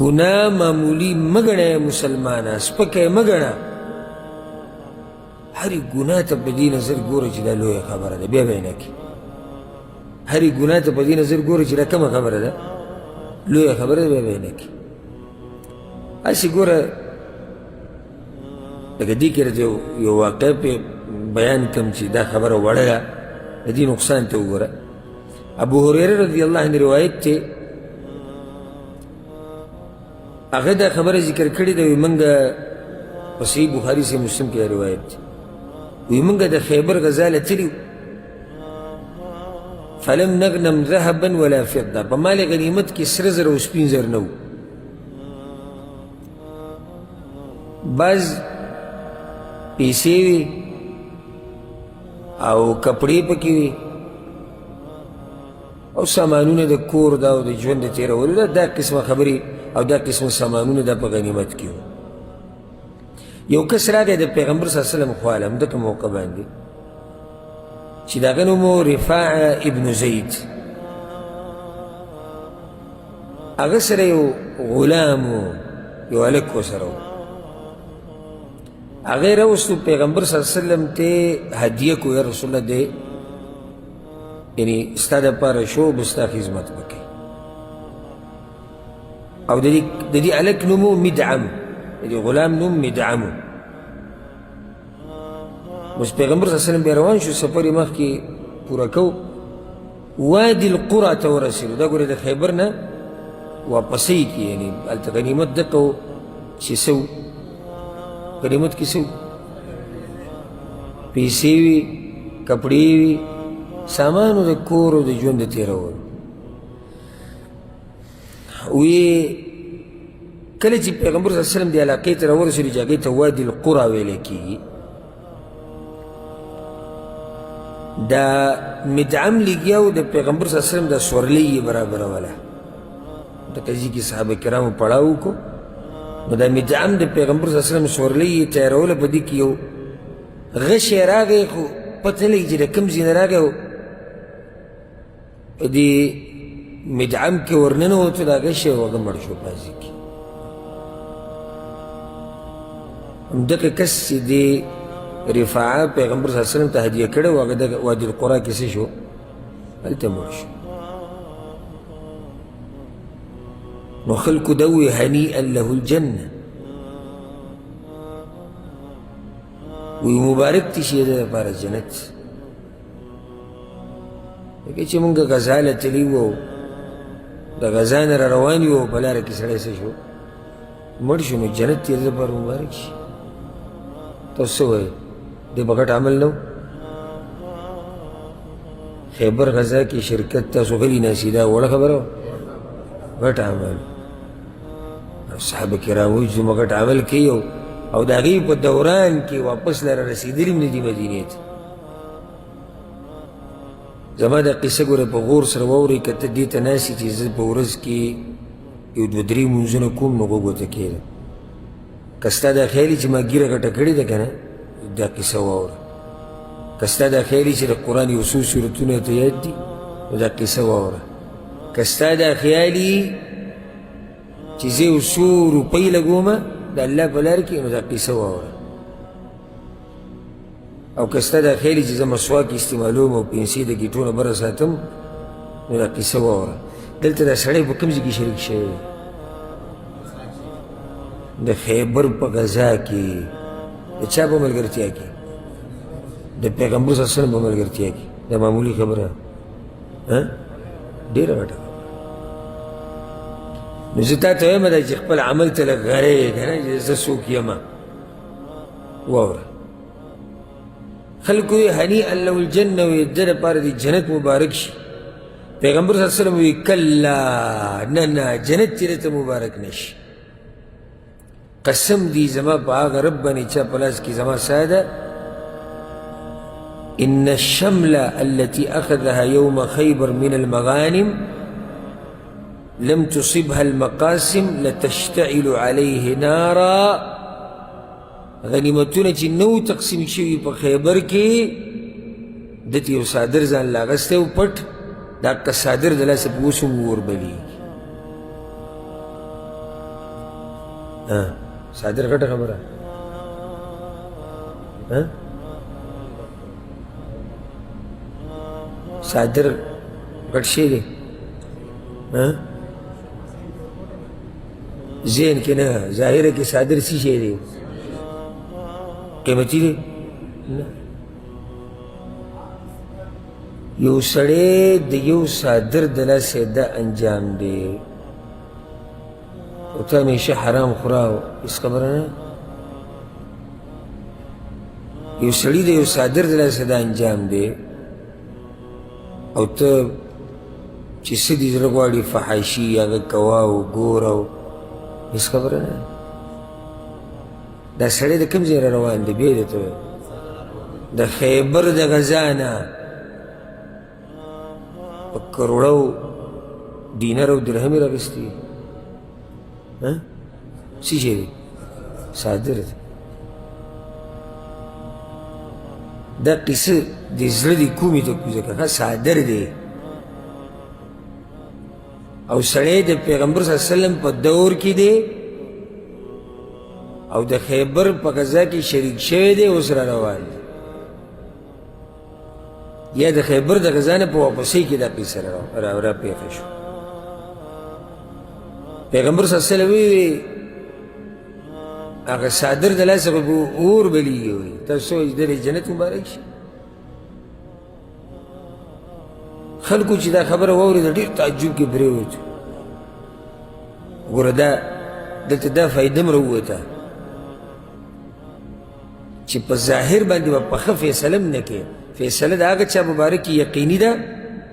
گناہ معمولی مگنے مسلمانا سپکے مگنا هری گناہ تا بدی نظر گوره چی دا لوی خبره ده بیا بینا کی هری گناہ تا بدی نظر گوره چی دا کم خبره ده لوی خبره ده بیا بینا کی اسی گوره لکه دی کرده یو واقع پی بیان کم چی دا خبره وڑه ده دی نقصان تا گوره ابو هریره رضی اللہ عنہ روایت تی اگر دا خبر ذکر کردی دا وی منگا صحیح بخاری سے مسلم کی روایت تی وی منگا دا خیبر غزالة تلیو فلم نغنم ذهبا ولا فضة پا مال غنیمت کی سرزر و سپینزر نو بعض پیسے وی او کپڑی پکی وی او سامانون دا کور دا او دا جون دا تیرا ولو دا قسم خبری او دا قسم سامانون دا پا غنیمت کیو یو کس را گئی دا پیغمبر صلی اللہ علیہ وسلم خوالم دا کا موقع باندی چی دا غنمو رفاع ابن زید اگر سر یو غلامو یو علکو سرو اگر روستو پیغمبر صلی اللہ علیہ وسلم تے ہدیہ کو یا رسول اللہ دے یعنی ستا دا پارا شو بستا خدمت بکی او دا دی علک نمو مدعم دی غلام نم مدعمو بس پیغمبر صلی اللہ علیہ وسلم بیروان شو سفری مخ کی پورا کو وادی القرى تورسلو دا گوری دا خیبرنا واپسی کی یعنی علتا غنیمت دکو چی سو غنیمت کی سو پیسی وی کپڑی وی سامانو دا کورو دا جون دا تیرول وی کله چې پیغمبر صلی اللہ علیہ وسلم دی علاقې ته راورسېدو چې هغې ته وادي القرى ویلی کېږي دا مدعم لګیا و د پیغمبر صلی اللہ علیہ وسلم دا سورلۍ یې برابروله د قضیې کې صحابه کرامو پړاو وکړو نو دا مدعم د پیغمبر صلی اللہ علیہ وسلم سورلۍ یې تیروله په دې کې یو غشی راغی خو پته نه لګي چې د کوم ځای نه راغی و په دې مدعم کې ورننوتو دا غشی و هغه مړ شو پازي کې همدغه کس چې دې رفاعه پیغمبر صلی اللہ علیہ وسلم ته هدیه کړی و هغه د وادي القرى کې څه شو هلته مړ شو نو خلکو ده ووی هنیئا له الجنه وی مبارک تی شي د لپاره جنت لکه چې مونږ غزاله تلي وو د غزا نه را روان یو په لاره کې سړی څه شو مړ شو نو جنت یې د لپاره مبارک شي تاسو څه وایئ دې به غټ عمل نه و خیبر غزا کې شرکت تاسو غلي ناسي دا وړه خبره وه غټ عمل صحابه کرام وایي چې زموږ غټ عمل کوي او د هغې په دوران کې واپس لره رسېدلي هم نه دي مدینې ته زما دا قصه ګوره په غور سره واورئ که ته دې ته ناست یې چې زه په ورځ کې یو دوه درې لمونځونه کوم نو غوږ ورته کښېږده که ستا دا خیال چې ما ږیره غټه کړې ده که نه دا قصه واوره که ستا دا خیال چې د قرآن یو څو سورتونه ته یاد دي نو دا قصه واوره که ستا دا خیال چې زه یو څو روپۍ لګومه د الله په لار کې نو دا قصه واوره او که ستا دا خیال چې زه مسواک استعمالوم او پنسې د ګیټونه بره ساتم نو دا قصه واوره دلته دا سړی په کوم ځای کې شریک شوی د خیبر په غزا کې د چا په ملګرتیا کې د پیغمبر صلی الله علیه وسلم په ملګرتیا کې دا معمولي خبره ډېره غټه نو زه تا ته وایم دا چې خپل عمل ته لږ غری یې که نه چې زه څوک یمه واوره خلکو یې هنیئا له الجنه وایي د ده لپاره د جنت مبارک شي پیغمبر صلی الله علیه وسلم وایي کلا نه نه جنت چې ده ته مبارک نه شي قسم دی زما په هغه رب باندې چا په لاس کې زما ساه ده ان الشمل التي اخذها يوم خيبر من المغانم لم تصبها المقاسم لتشتعل عليه نارا غنیمتونه چې نو تقسیم شوي په خیبر کې دته یو صادر ځان لا اغستی و پټ دا که صادر د لاسه په اوس هم وربلیږي صادر غټه خبره صادر غټ شی دی ذهن کې نه ظاهره کې صادر څه شی دی قیمتي دی نه یو سړی د یو صادر د لاسه دا انجام دی او ته همیشه حرام خورا هېڅ خبره نه یو سړي د یو صادر د لاسه دا انجام دی او ته چې څه دي زړه غواړي فحاشي هغه کوه او ګوره او هېڅ خبره نه دا سړی د کوم ځای را روان دی بیا درته د خیبر د غزا نه په کروړو دینر او درهم یې راغېستي څه شی دی صادر دی دا قصه د زړه د کومې ته کوزه که صادر دی او سړی د پیغمبر صلی الله علیه وسلم په دور کې دی او د خیبر په غزا کې شریک شوی دی اوس را روان دی یا د خیبر د غزا نه په واپسۍ کې دا قصه را پیښه شو پیغمبر صلی الله علیه وسلم وی هغه صادر د لاسه به اور بلیږي وی تاسو وایي د جنت مبارک شي خلکو چې دا خبره واورېده ډېر تعجب کې پرېوت ګوره دا دلته دا فایده م راووته چې په ظاهر باندې به په ښه فیصله م نه کې فیصله د هغه چا مبارک کې یقیني ده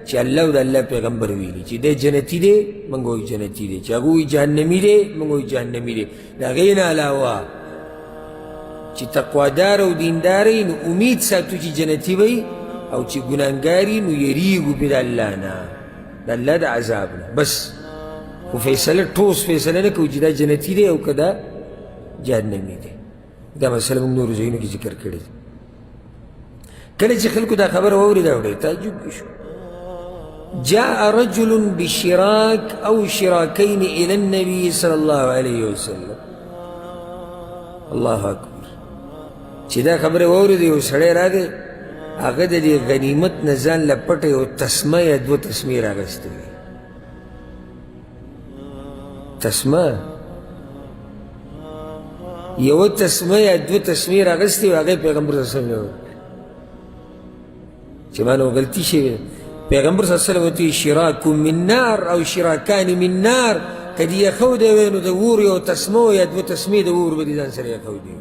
چې الله او د الله پیغمبر ویلي چې دی جنتي دی موږ وایو جنتي دی چې هغه وایي جهنمي دی موږ وایو جهنمي دی د هغې نه علاوه چې تقوادار او دیندار یې نو امید ساتو چې جنتي وی او چې ګناهګار یې نو یریږو پې د الله نه د الله د عذاب نه بس خو فیصله ټوس فیصله نه کوو چې دا جنتي دی او که دا جهنمي دی دا مسله موږ نورو ځایونو کې ذکر کړې ده کله چې خلکو دا خبره واورېده ډېر تعجب شو جاء رجل بشراك أو شراكين إلى النبي صلى الله عليه وسلم الله أكبر چې دا خبره واورېده یو سړی راغی هغه د دې غنیمت نه ځان له پټه یو تسمه یا دوه تسمې راغستې وې تسمه یوه تسمه یا دوه تسمې راغستې وې هغه پیغمبر صلی الله علیه وسلم چې ما نو غلطي شوې پیغمبر صلی الله علیه وسلم ورته شراک من نار او شراکان من نار که دې یخودی وی نو د اور یو تسمه یا دوه تسمې د اور به دې ځان سره یخودي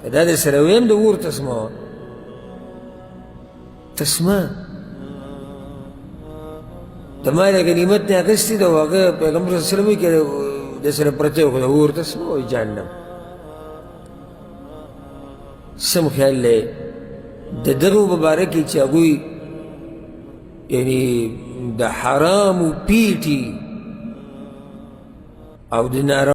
که دا در سره ویم د اور تسمه وه تسمه د ما د غنیمت نه اخیستې ده او هغه پیغمبر صلی الله علیه وسلم وایي که د سره پرته وي خو د اور تسمه وایي جهنم سم خیال دی د دغو مبارکې چې هغوی یعنی د حرامو پیټي او د ناروا